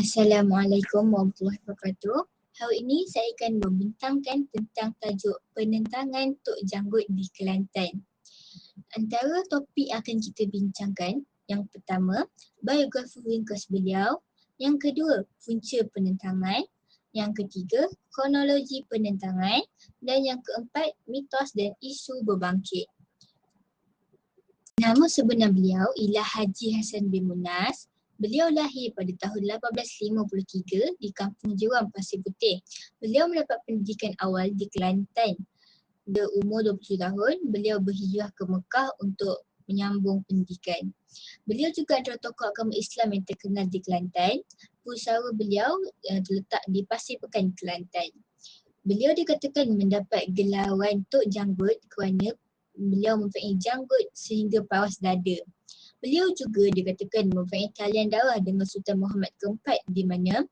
Assalamualaikum warahmatullahi wabarakatuh. Hari ini saya akan membintangkan tentang tajuk penentangan Tok Janggut di Kelantan. Antara topik yang akan kita bincangkan, yang pertama, biografi ringkas beliau. Yang kedua, punca penentangan. Yang ketiga, kronologi penentangan. Dan yang keempat, mitos dan isu berbangkit. Nama sebenar beliau ialah Haji Hassan bin Munas. Beliau lahir pada tahun 1853 di Kampung Jeram, Pasir Putih. Beliau mendapat pendidikan awal di Kelantan. Pada umur 20 tahun, beliau berhijrah ke Mekah untuk menyambung pendidikan. Beliau juga adalah tokoh agama Islam yang terkenal di Kelantan. Pusara beliau terletak di Pasir Pekan, Kelantan. Beliau dikatakan mendapat gelaran Tok Janggut kerana beliau mempunyai janggut sehingga paras dada. Beliau juga dikatakan mempunyai talian darah dengan Sultan Muhammad keempat, di mana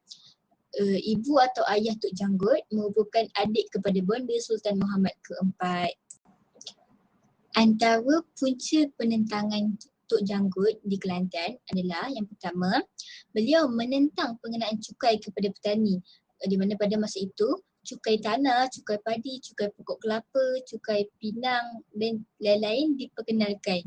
ibu atau ayah Tok Janggut merupakan adik kepada bonda Sultan Muhammad keempat. Antara punca penentangan Tok Janggut di Kelantan adalah yang pertama, beliau menentang pengenaan cukai kepada petani, di mana pada masa itu cukai tanah, cukai padi, cukai pokok kelapa, cukai pinang dan lain-lain diperkenalkan.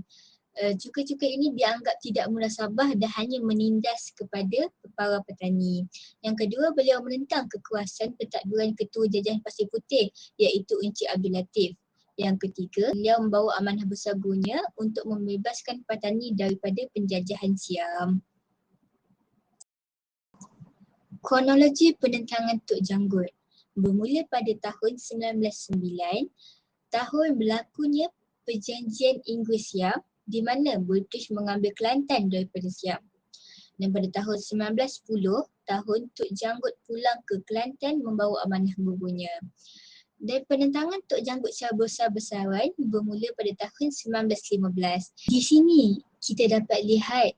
Cukai-cukai ini dianggap tidak munasabah dan hanya menindas kepada para petani. Yang kedua, beliau menentang kekuasaan pentadbiran Ketua Jajahan Pasir Putih iaitu Encik Abdul Latif. Yang ketiga, beliau membawa amanah besar gurunya untuk membebaskan petani daripada penjajahan Siam. Kronologi penentangan Tok Janggut bermula pada tahun 1909, tahun berlakunya perjanjian Inggeris-Siam di mana British mengambil Kelantan daripada Siam. Dan pada tahun 1910, tahun Tok Janggut pulang ke Kelantan membawa amanah gurunya. Dan penentangan Tok Janggut secara besar-besaran bermula pada tahun 1915. Di sini kita dapat lihat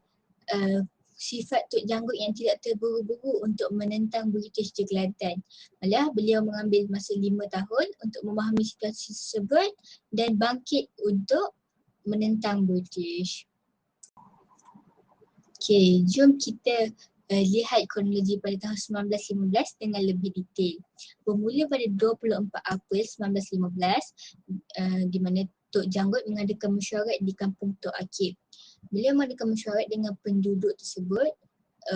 sifat Tok Janggut yang tidak terburu-buru untuk menentang British di Kelantan. Malah beliau mengambil masa 5 tahun untuk memahami situasi tersebut dan bangkit untuk menentang British. Okey, jom kita lihat kronologi pada tahun 1915 dengan lebih detail. Bermula pada 24 April 1915 di mana Tok Janggut mengadakan mesyuarat di kampung Tok Akib. Beliau mengadakan mesyuarat dengan penduduk tersebut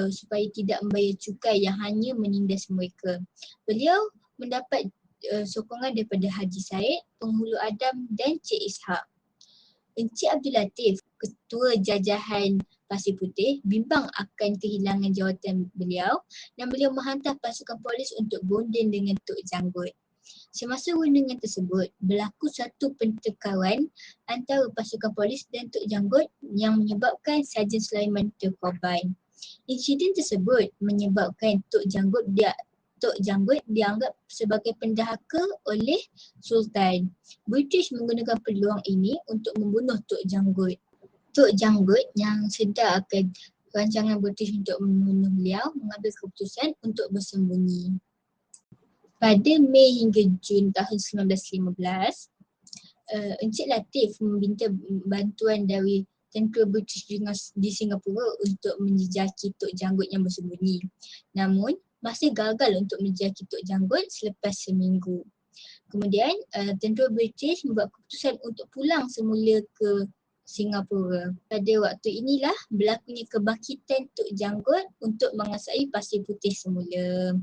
supaya tidak membayar cukai yang hanya menindas mereka. Beliau mendapat sokongan daripada Haji Said, Penghulu Adam dan Cik Ishak. Encik Abdul Latif, Ketua Jajahan Pasir Putih, bimbang akan kehilangan jawatan beliau dan beliau menghantar pasukan polis untuk bonding dengan Tok Janggut. Semasa rundingan tersebut, berlaku satu pertengkaran antara pasukan polis dan Tok Janggut yang menyebabkan Sarjan Sulaiman terkorban. Insiden tersebut menyebabkan Tok Janggut dianggap sebagai pendahaka oleh Sultan. British menggunakan peluang ini untuk membunuh Tok Janggut. Tok Janggut yang sedar akan rancangan British untuk membunuh beliau mengambil keputusan untuk bersembunyi. Pada Mei hingga Jun tahun 1915, Encik Latif meminta bantuan dari tentera British di Singapura untuk menjejaki Tok Janggut yang bersembunyi. Namun, masih gagal untuk menjejaki Tok Janggut selepas seminggu. Kemudian, tentera British membuat keputusan untuk pulang semula ke Singapura. Pada waktu inilah berlakunya kebangkitan Tok Janggut untuk menguasai Pasir Putih semula.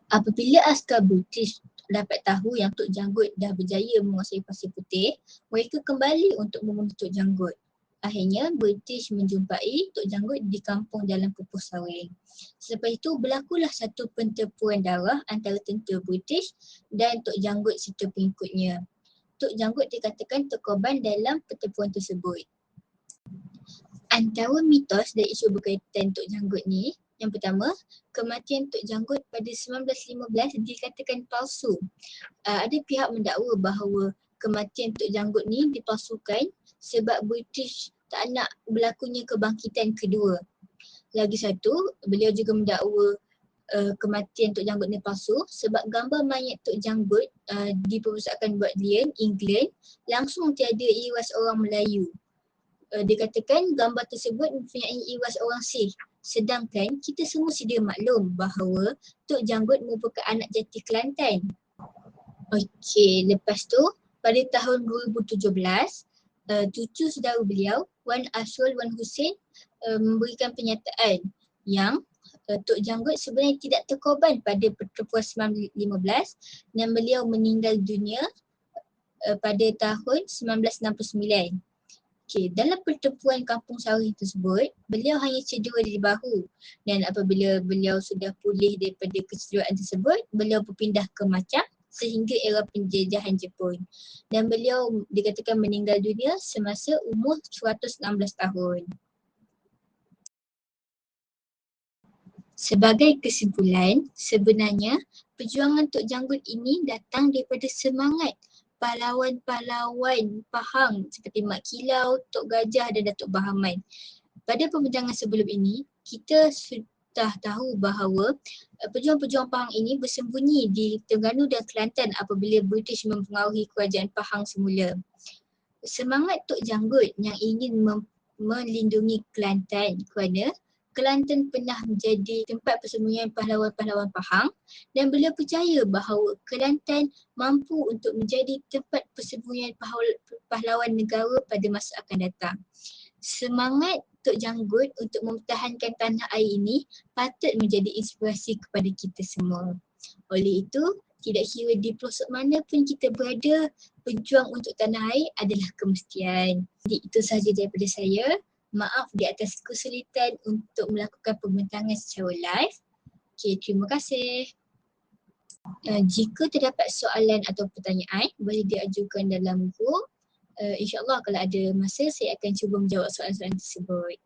Apabila askar British dapat tahu yang Tok Janggut dah berjaya menguasai Pasir Putih, mereka kembali untuk membunuh Tok Janggut. Akhirnya British menjumpai Tok Janggut di kampung dalam Pupuh Saring. Selepas itu berlakulah satu pertempuran darah antara tentera British dan Tok Janggut serta pengikutnya. Tok Janggut dikatakan terkorban dalam pertempuran tersebut. Antara mitos dan isu berkaitan Tok Janggut ni, yang pertama, kematian Tok Janggut pada 1915 dikatakan palsu. Ada pihak mendakwa bahawa kematian Tok Janggut ni dipalsukan sebab British tak nak berlakunya kebangkitan kedua. Lagi satu, beliau juga mendakwa kematian Tok Janggut ni palsu sebab gambar mayat Tok Janggut di Perpustakaan Bodleian, England langsung tiada iras orang Melayu. dikatakan gambar tersebut mempunyai iwas orang Sikh. Sedangkan kita semua sedia maklum bahawa Tok Janggut merupakan anak jati Kelantan. Okey, lepas tu pada tahun 2017, cucu saudara beliau, Wan Asrul Wan Hussein memberikan pernyataan yang Tok Janggut sebenarnya tidak terkorban pada pertempuran 1915 dan beliau meninggal dunia pada tahun 1969. Okey, dalam pertempuran Kampung Sawit tersebut, beliau hanya cedera di bahu dan apabila beliau sudah pulih daripada kecederaan tersebut, beliau berpindah ke Macang sehingga era penjajahan Jepun. Dan beliau dikatakan meninggal dunia semasa umur 116 tahun. Sebagai kesimpulan, sebenarnya perjuangan Tok Janggut ini datang daripada semangat pahlawan-pahlawan Pahang seperti Mat Kilau, Tok Gajah dan Datuk Bahaman. Pada perbincangan sebelum ini, kita sudah tahu bahawa pejuang-pejuang Pahang ini bersembunyi di Terengganu dan Kelantan apabila British mempengaruhi kerajaan Pahang semula. Semangat Tok Janggut yang ingin melindungi Kelantan kerana Kelantan pernah menjadi tempat persembunyian pahlawan-pahlawan Pahang dan beliau percaya bahawa Kelantan mampu untuk menjadi tempat persembunyian pahlawan negara pada masa akan datang. Semangat Tok Janggut untuk mempertahankan tanah air ini patut menjadi inspirasi kepada kita semua. Oleh itu, tidak kira di pelosok mana pun kita berada, berjuang untuk tanah air adalah kemestian. Jadi itu sahaja daripada saya. Maaf di atas kesulitan untuk melakukan pembintangan secara live. Okey, terima kasih. Jika terdapat soalan atau pertanyaan, boleh diajukan dalam grup. InsyaAllah kalau ada masa, saya akan cuba menjawab soalan-soalan tersebut.